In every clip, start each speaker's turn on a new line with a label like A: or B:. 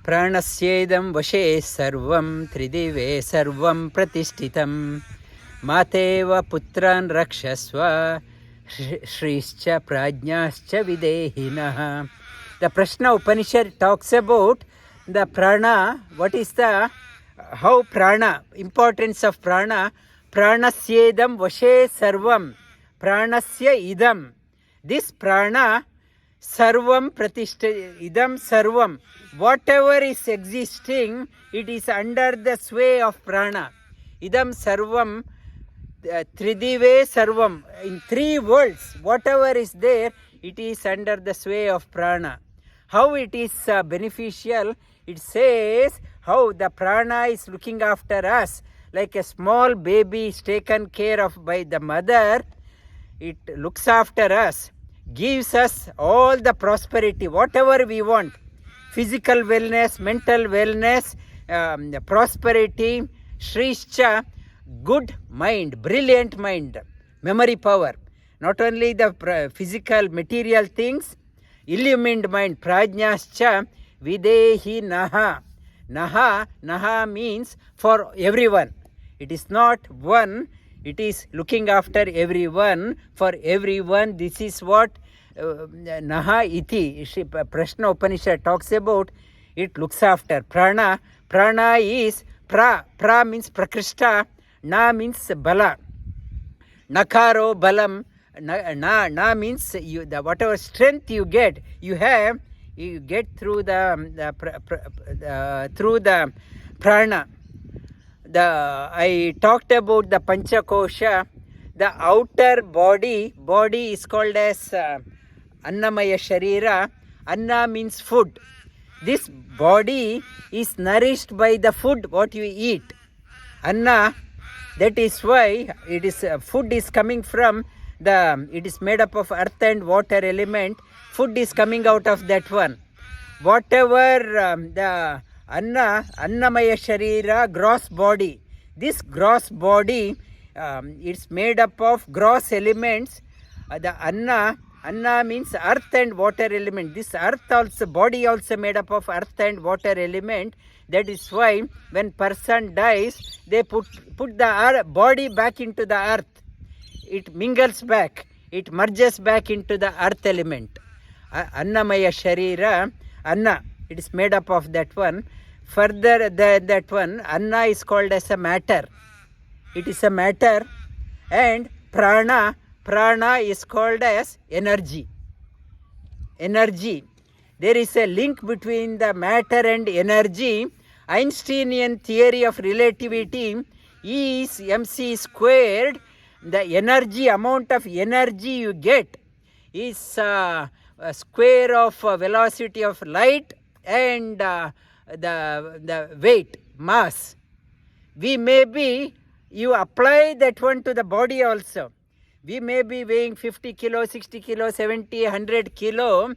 A: Pranasyedam vashe sarvam Tridive sarvam pratiptitam Matheva putran rakshasva Shreescha pranjnaascha videhi. The Prasnopanishad talks about the prana. What is the how prana, importance of prana? Pranasyedam vashe sarvam Pranasyedam. This prana sarvam idam sarvam. Whatever is existing, it is under the sway of prana. Idam sarvam Tridive sarvam. In three worlds, whatever is there, it is under the sway of prana. How it is beneficial? It says how the prana is looking after us. Like a small baby is taken care of by the mother, it looks after us, gives us all the prosperity, whatever we want. Physical wellness, mental wellness, prosperity, Shreescha, good mind, brilliant mind, memory power. Not only the physical, material things, illumined mind, pranjnaascha, videhi naha. Naha means for everyone. It is not one, it is looking after everyone, for everyone. This is what naha ithi, Prasnopanishad talks about. It looks after. Prana is pra means prakrishta, na means bala. Nakaro balam, na means you, the whatever strength you get through the prana. I talked about the panchakosha. The outer body is called as annamaya sharira. Anna means food. This body is nourished by the food what you eat. Anna, that is why it is food is coming from it is made up of earth and water element. Food is coming out of that one. Whatever the annamaya sharira, gross body. This gross body, it's made up of gross elements. The anna means earth and water element. This earth also, body also made up of earth and water element. That is why when person dies, they put the body back into the earth. It mingles back. It merges back into the earth element. Annamaya sharira, anna, it is made up of that one. Further, that one, anna is called as a matter. It is a matter. And prana is called as energy. Energy. There is a link between the matter and energy. Einsteinian theory of relativity is mc squared. The energy, amount of energy you get is a square of velocity of light and the weight, mass. We may be, you apply that one to the body also. We may be weighing 50 kilo, 60 kilo, 70, 100 kilo.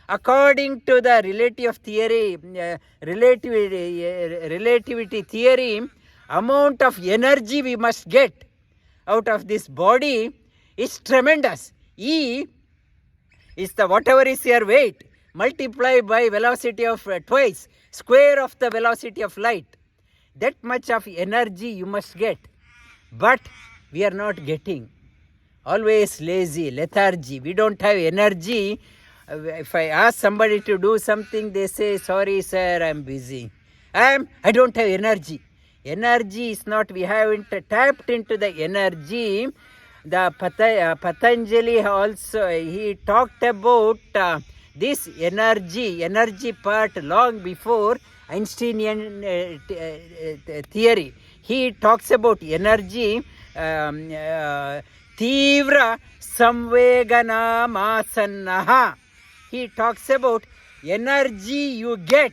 A: According to the relativity theory, amount of energy we must get out of this body is tremendous. E is the whatever is your weight, multiply by velocity of twice, square of the velocity of light. That much of energy you must get. But we are not getting. Always lazy, lethargy. We don't have energy. If I ask somebody to do something, they say, sorry sir, I am busy. I don't have energy. Energy is not, we haven't tapped into the energy. The Patanjali also, he talked about this energy part long before Einsteinian theory. He talks about energy, Tivra samvegana masannaha. He talks about energy you get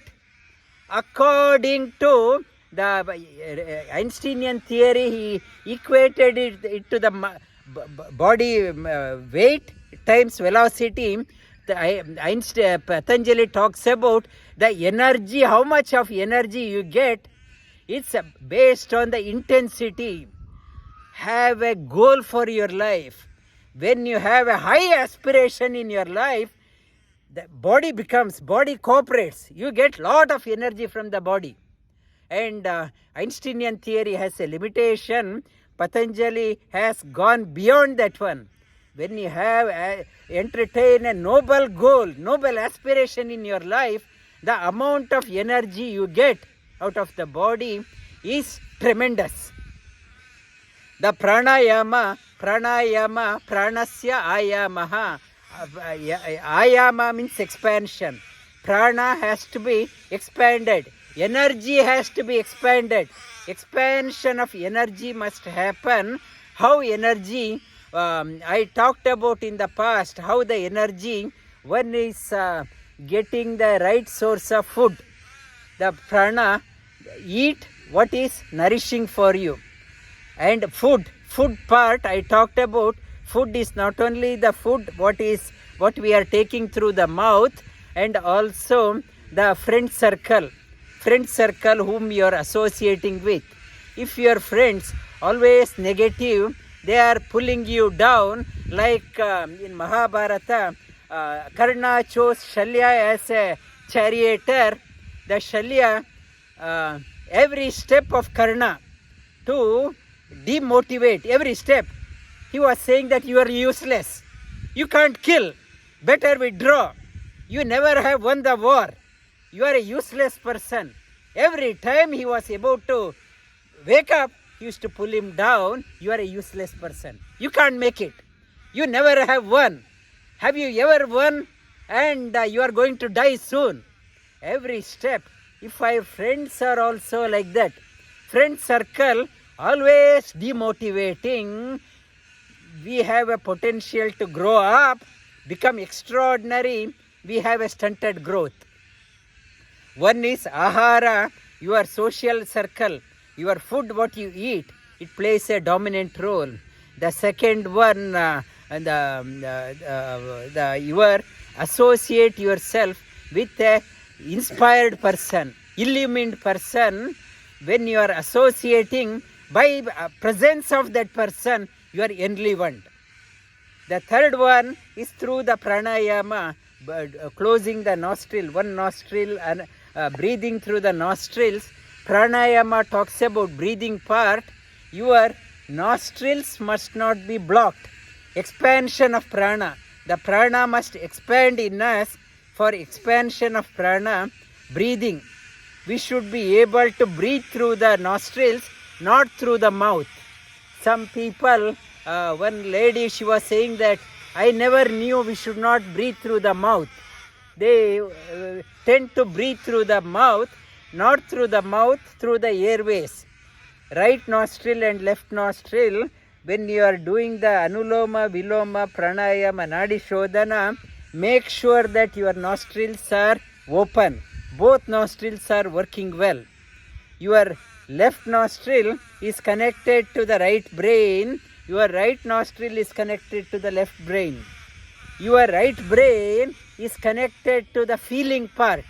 A: according to the Einsteinian theory. He equated it to the body weight times velocity. Patanjali talks about the energy, how much of energy you get. It's based on the intensity. Have a goal for your life. When you have a high aspiration in your life, the body cooperates. You get lot of energy from the body. And Einsteinian theory has a limitation. Patanjali has gone beyond that one. When you have entertain a noble goal, noble aspiration in your life, the amount of energy you get out of the body is tremendous. The pranayama, pranasya ayamaha. Ayama means expansion. Prana has to be expanded. Energy has to be expanded. Expansion of energy must happen. How energy, I talked about in the past, how the energy, one is getting the right source of food. The prana, eat what is nourishing for you. And food part I talked about. Food is not only the food what we are taking through the mouth, and also the friend circle whom you are associating with. If your friends always negative, they are pulling you down, like in Mahabharata, Karna chose Shalya as a charioteer. The Shalya, every step of Karna to demotivate, every step, he was saying that you are useless. You can't kill. Better withdraw. You never have won the war. You are a useless person. Every time he was about to wake up, he used to pull him down. You are a useless person. You can't make it. You never have won. Have you ever won? And you are going to die soon. Every step. If our friends are also like that, friend circle always demotivating, we have a potential to grow up, become extraordinary. We have a stunted growth. One is ahara, your social circle, your food, what you eat, it plays a dominant role. The second one, your associate yourself with a inspired person, illumined person. When you are associating, by presence of that person, you are enlivened. The third one is through the pranayama, closing the nostril, one nostril, and breathing through the nostrils. Pranayama talks about breathing part. Your nostrils must not be blocked. Expansion of prana. The prana must expand in us. For expansion of prana, breathing. We should be able to breathe through the nostrils, not through the mouth. Some people, one lady, she was saying that I never knew we should not breathe through the mouth. They tend to breathe through the mouth, not through the mouth, through the airways. Right nostril and left nostril, when you are doing the anuloma, viloma, pranayama, nadi shodhana, make sure that your nostrils are open. Both nostrils are working well. Your left nostril is connected to the right brain. Your right nostril is connected to the left brain. Your right brain is connected to the feeling part.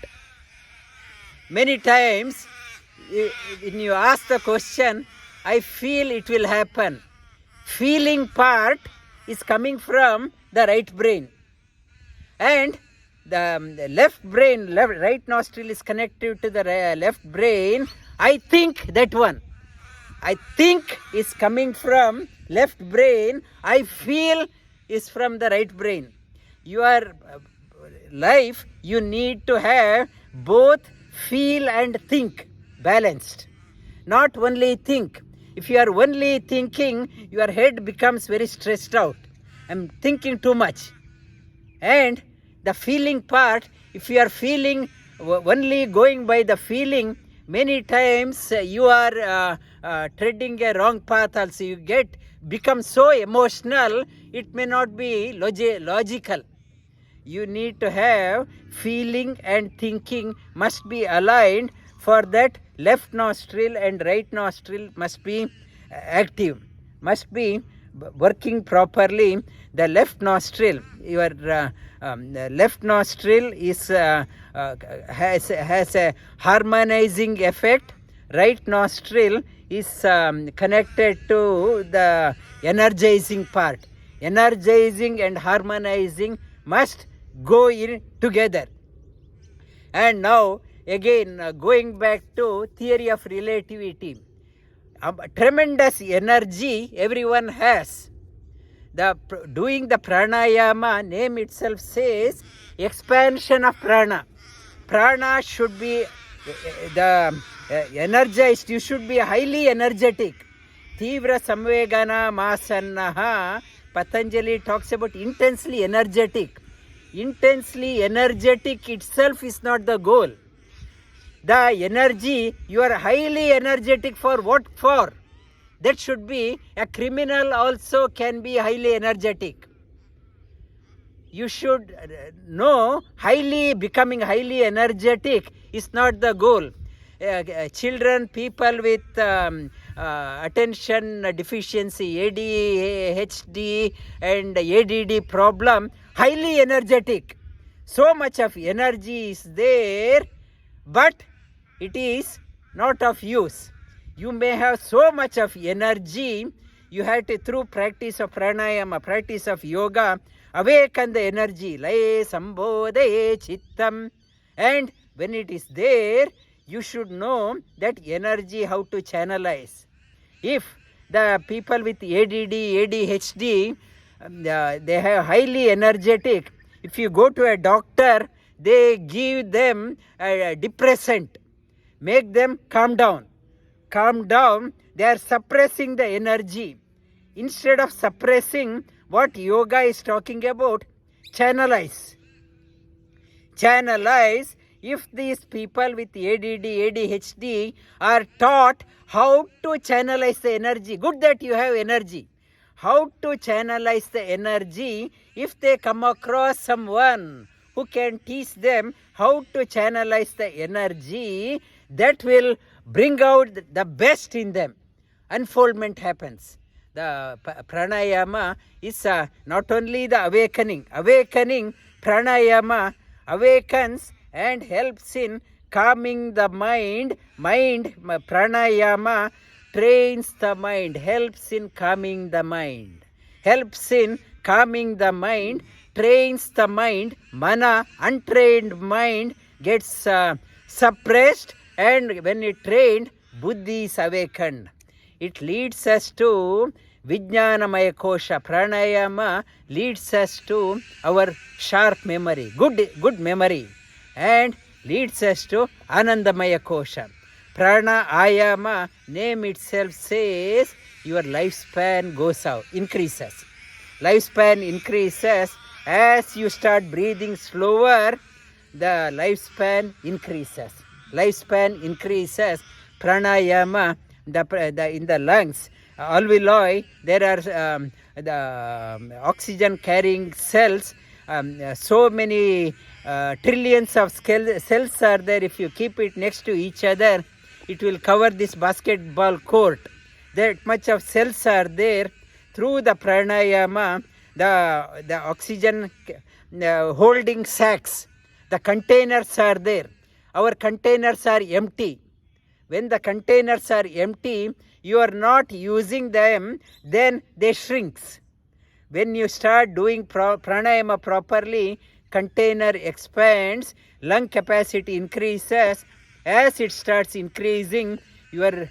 A: Many times, when you ask the question, I feel it will happen. Feeling part is coming from the right brain. And the left brain, right nostril is connected to the left brain. I think that one. I think is coming from left brain. I feel is from the right brain. Your life, you need to have both feel and think balanced. Not only think. If you are only thinking, your head becomes very stressed out. I'm thinking too much. And the feeling part, if you are feeling, only going by the feeling, many times you are treading a wrong path also. You become so emotional, it may not be logical. You need to have feeling and thinking must be aligned. For that, left nostril and right nostril must be active, must be working properly. The left nostril, your left nostril is has a harmonizing effect. Right nostril is connected to the energizing part. Energizing and harmonizing must go in together. And now again going back to theory of relativity, tremendous energy everyone has. Doing the pranayama, name itself says expansion of prana. Prana should be energized, you should be highly energetic. Tivra samvegana masannaha, Patanjali talks about intensely energetic. Intensely energetic itself is not the goal. The energy, you are highly energetic for what for? That should be, a criminal also can be highly energetic. You should know, becoming highly energetic is not the goal. Children, people with attention deficiency, ADHD and ADD problem, highly energetic. So much of energy is there, but it is not of use. You may have so much of energy, you have to, through practice of pranayama, practice of yoga, awaken the energy. Laye sambodhaye chittam. And when it is there, you should know that energy how to channelize. If the people with ADD, ADHD, they have highly energetic, if you go to a doctor, they give them a depressant, make them calm down. Calm down, they are suppressing the energy. Instead of suppressing, what yoga is talking about, channelize. Channelize. If these people with ADD, ADHD are taught how to channelize the energy, good that you have energy. How to channelize the energy, if they come across someone who can teach them how to channelize the energy, that will bring out the best in them. Unfoldment happens. The pranayama is not only the awakening. Pranayama awakens and helps in calming the mind. Pranayama trains the mind, helps in calming the mind. Trains the mind. Mana, untrained mind, gets suppressed, and when it trained, buddhi is awakened. It leads us to Vijnanamaya Kosha. Pranayama leads us to our sharp memory, good memory, and leads us to Anandamaya Kosha. Pranayama, name itself says your lifespan goes out, increases. Lifespan increases as you start breathing slower. The lifespan increases. Pranayama, in the lungs, alveoli, there are the oxygen carrying cells. So many trillions of cells are there. If you keep it next to each other, it will cover this basketball court. That much of cells are there. Through the pranayama, the oxygen holding sacks, the containers are there. Our containers are empty. When the containers are empty, you are not using them, then they shrinks. When you start doing pranayama properly, container expands, lung capacity increases. As it starts increasing, your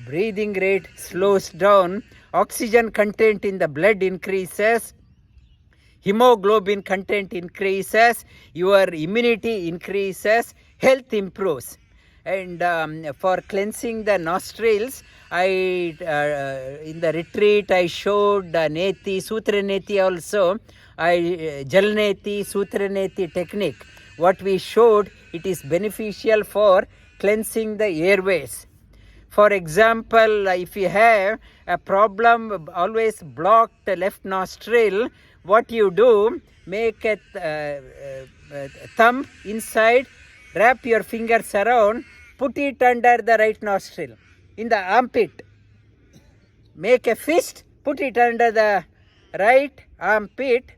A: breathing rate slows down, oxygen content in the blood increases, hemoglobin content increases, your immunity increases, health improves. And for cleansing the nostrils, in the retreat I showed Neti, Sutra Neti also, Jal Neti, Sutra Neti technique. What we showed, it is beneficial for cleansing the airways. For example, if you have a problem, always blocked left nostril, what you do, make a thumb inside, wrap your fingers around, put it under the right nostril, in the armpit. Make a fist, put it under the right armpit,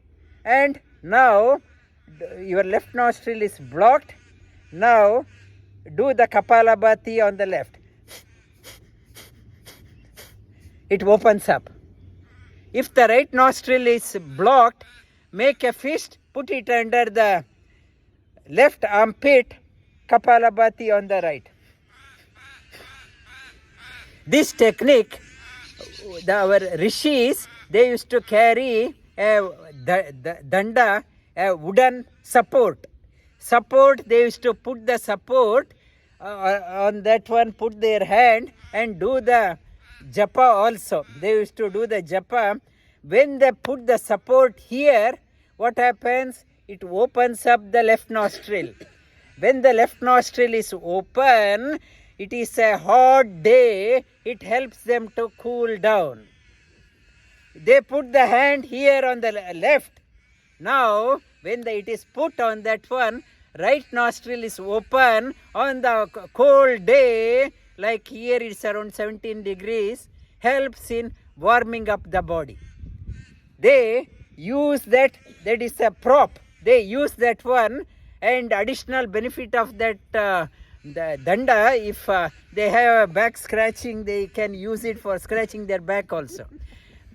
A: and now your left nostril is blocked. Now do the Kapalabhati on the left. It opens up. If the right nostril is blocked, make a fist, put put it under the left armpit, Kapalabhati on the right. This technique, our rishis, they used to carry a danda, a wooden support. They used to put the support on that one, put their hand and do the japa also. They used to do the japa. When they put the support here, what happens? It opens up the left nostril. When the left nostril is open, it is a hot day, it helps them to cool down. They put the hand here on the left. Now, when it is put on that one, right nostril is open on the cold day, like here it's around 17 degrees, helps in warming up the body. They use that is a prop. They use that one, and additional benefit of that the danda, if they have a back scratching, they can use it for scratching their back also.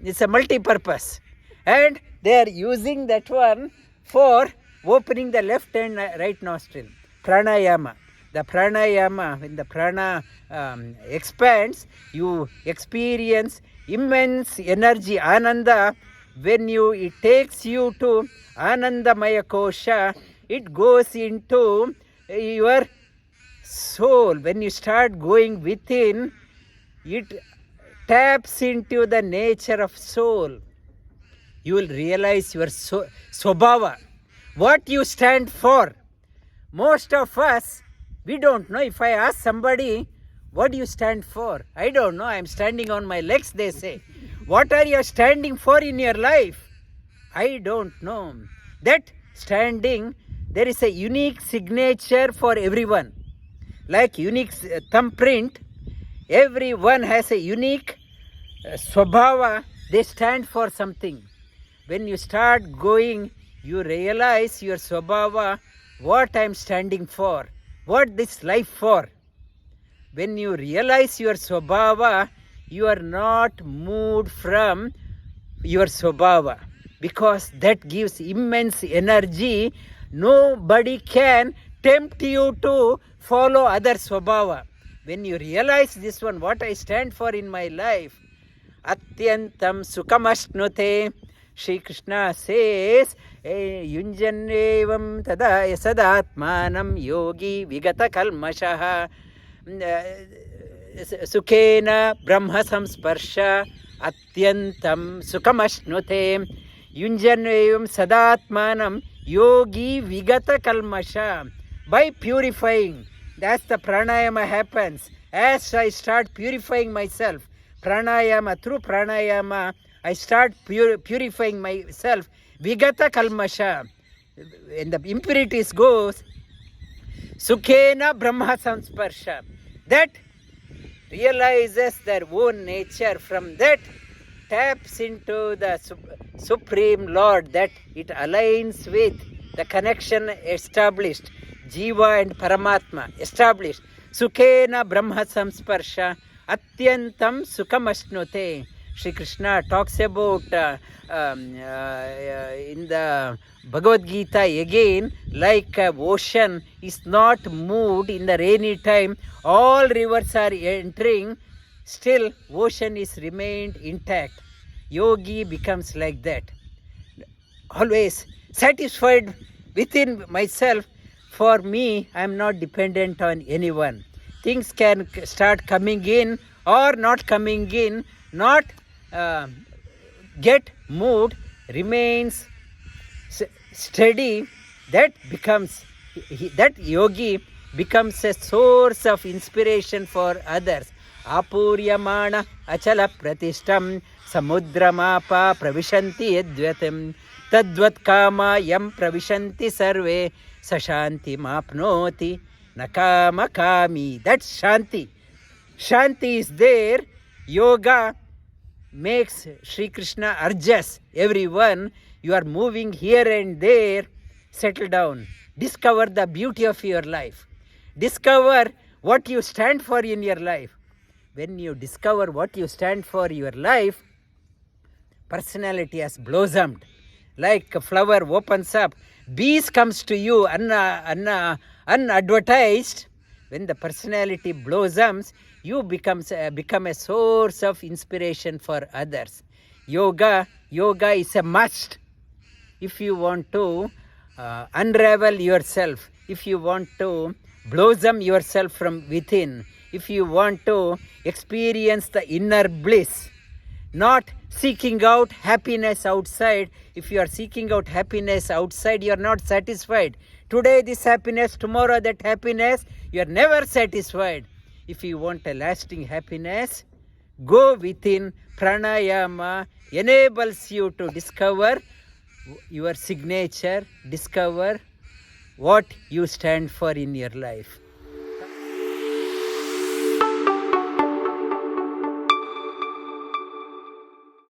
A: It's a multi-purpose. And they are using that one for opening the left and right nostril. Pranayama. The pranayama, when the prana expands, you experience immense energy, ananda. When it takes you to Anandamaya Kosha, it goes into your soul. When you start going within, it taps into the nature of soul. You will realize your Svabhava, what you stand for. Most of us, we don't know. If I ask somebody, what do you stand for? I don't know. I am standing on my legs, they say. What are you standing for in your life? I don't know. That standing, there is a unique signature for everyone. Like unique thumbprint, everyone has a unique Svabhava. They stand for something. When you start going, you realize your Svabhava, what I am standing for, what this life for. When you realize your Svabhava, you are not moved from your Svabhava, because that gives immense energy. Nobody can tempt you to follow other Svabhava. When you realize this one, what I stand for in my life, Atyantam Sukhamashnute, Shri Krishna says, Yunjanevam tada yasadatmanam yogi vigata kalmashaha Sukhena brahma samsparsha atyantam sukhamashnute Yunjanevam sadatmanam yogi vigata kalmasha. By purifying, that's the pranayama happens. As I start purifying myself, pranayama, through pranayama, I start purifying myself. Vigata kalmasha. When the impurities goes, Sukhena brahma samsparsha. That realizes their own nature. From that taps into the Supreme Lord, that it aligns with the connection established. Jiva and Paramatma established. Sukhena brahma samsparsha atyantam sukhamashnute. Shri Krishna talks about in the Bhagavad Gita again, like ocean is not moved in the rainy time, all rivers are entering, still ocean is remained intact. Yogi becomes like that. Always satisfied within myself. For me, I am not dependent on anyone. Things can start coming in or not coming in, not get moved, remains steady. That becomes, that yogi becomes a source of inspiration for others. Apuryamana achala pratishtam samudramapa pravishanti yadvatam tadvat kama yam pravishanti sarve sashanti mapnoti nakama kami. That's shanti. Shanti is there. Yoga makes Sri Krishna urges everyone, you are moving here and there, settle down. Discover the beauty of your life. Discover what you stand for in your life. When you discover what you stand for your life, personality has blossomed. Like a flower opens up. Bees comes to you unadvertised. When the personality blossoms, you become a source of inspiration for others. Yoga is a must. If you want to unravel yourself, if you want to blossom yourself from within, if you want to experience the inner bliss, not seeking out happiness outside. If you are seeking out happiness outside, you are not satisfied. Today this happiness, tomorrow that happiness, you are never satisfied. If you want a lasting happiness, go within. Pranayama enables you to discover your signature, discover what you stand for in your life.